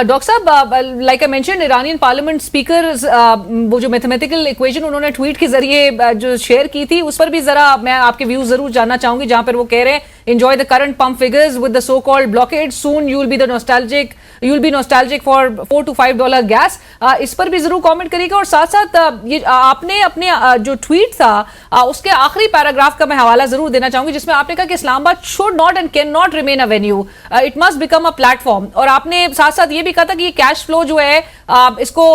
Doctor साहब, like I mention, Iranian parliament speaker वो जो मैथमेटिकल इक्वेशन उन्होंने ट्वीट के जरिए जो शेयर की थी, उस पर भी जरा मैं आपके व्यूज जरूर जानना चाहूंगी, जहां पर वो कह रहे हैं enjoy the current pump figures with the so-called blockade, soon you will be nostalgic for $4 to $5 gas। इस पर भी जरूर कमेंट करिएगा। और साथ साथ ये आपने अपने जो ट्वीट था उसके आखिरी पैराग्राफ का मैं हवाला जरूर देना चाहूंगी, जिसमें आपने कहा कि Islamabad should not and can not remain a venue, it must become a platform. और आपने साथ साथ ये भी कहा था कि ये कैश फ्लो जो है इसको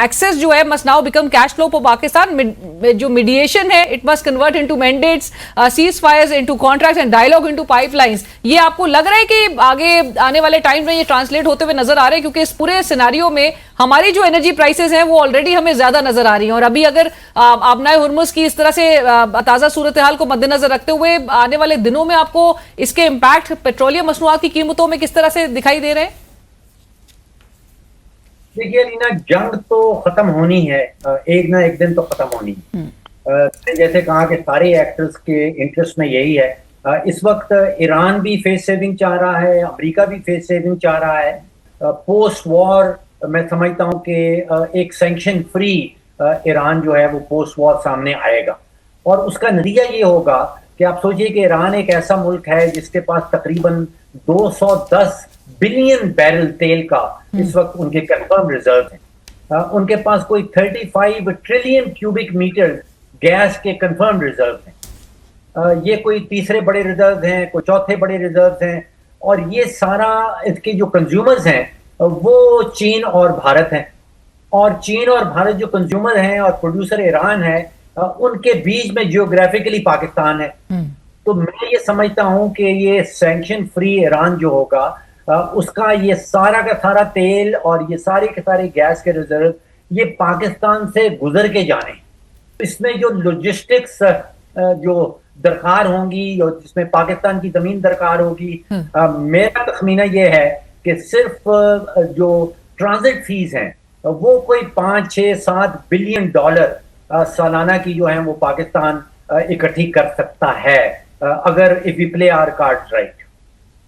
एक्सेस जो है must now become cash flow for Pakistan, जो मीडिएशन है it must convert into mandates, ceasefires into contracts and dialogue into pipelines. ये आपको लग रहा है कि आगे आने वाले टाइम में ये ट्रांसलेट होते हुए नजर आ रहे हैं? क्योंकि इस पूरे सिनेरियो में हमारी जो एनर्जी प्राइसेस हैं वो ऑलरेडी हमें ज्यादा नजर आ रही हैं, और अभी अगर आबनाए हुर्मुज की इस तरह से ताजा सूरत हाल को मद्देनजर रखते हुए आने वाले दिनों में आपको इसके इम्पैक्ट पेट्रोलियम मसनूआत की कीमतों में किस तरह से दिखाई दे रहे हैं? देखिए लीना, जंग तो खत्म होनी है, एक ना एक दिन तो खत्म होनी है। जैसे कहा कि सारे एक्टर्स के इंटरेस्ट में यही है। इस वक्त ईरान भी फेस सेविंग चाह रहा है, अमेरिका भी फेस सेविंग चाह रहा है। पोस्ट वॉर मैं समझता हूं कि एक सैंक्शन फ्री ईरान जो है वो पोस्ट वॉर सामने आएगा, और उसका नतीजा ये होगा कि आप सोचिए कि ईरान एक ऐसा मुल्क है जिसके पास तकरीबन 210 बिलियन बैरल तेल का इस वक्त उनके कंफर्म रिजर्व हैं। उनके पास कोई 35 ट्रिलियन क्यूबिक मीटर गैस के कंफर्म रिजर्व हैं। ये कोई तीसरे बड़े रिजर्व हैं, कोई चौथे बड़े रिजर्व हैं, और ये सारा इसके जो कंज्यूमर्स हैं वो चीन और भारत हैं। और चीन और भारत जो कंज्यूमर हैं और प्रोड्यूसर ईरान है, उनके बीच में जियोग्राफिकली पाकिस्तान है। तो मैं ये समझता हूं कि ये सैंक्शन फ्री ईरान जो होगा, उसका ये सारा का सारा तेल और ये सारे के सारे गैस के रिजर्व ये पाकिस्तान से गुजर के जाने। इसमें जो लॉजिस्टिक्स जो दरकार होंगी, और जिसमें पाकिस्तान की जमीन दरकार होगी, मेरा तखमीना ये है कि सिर्फ जो ट्रांजिट फीस हैं वो कोई 5, 6, 7 बिलियन डॉलर सालाना की जो है वो पाकिस्तान इकट्ठी कर सकता है, अगर if we play our cards right.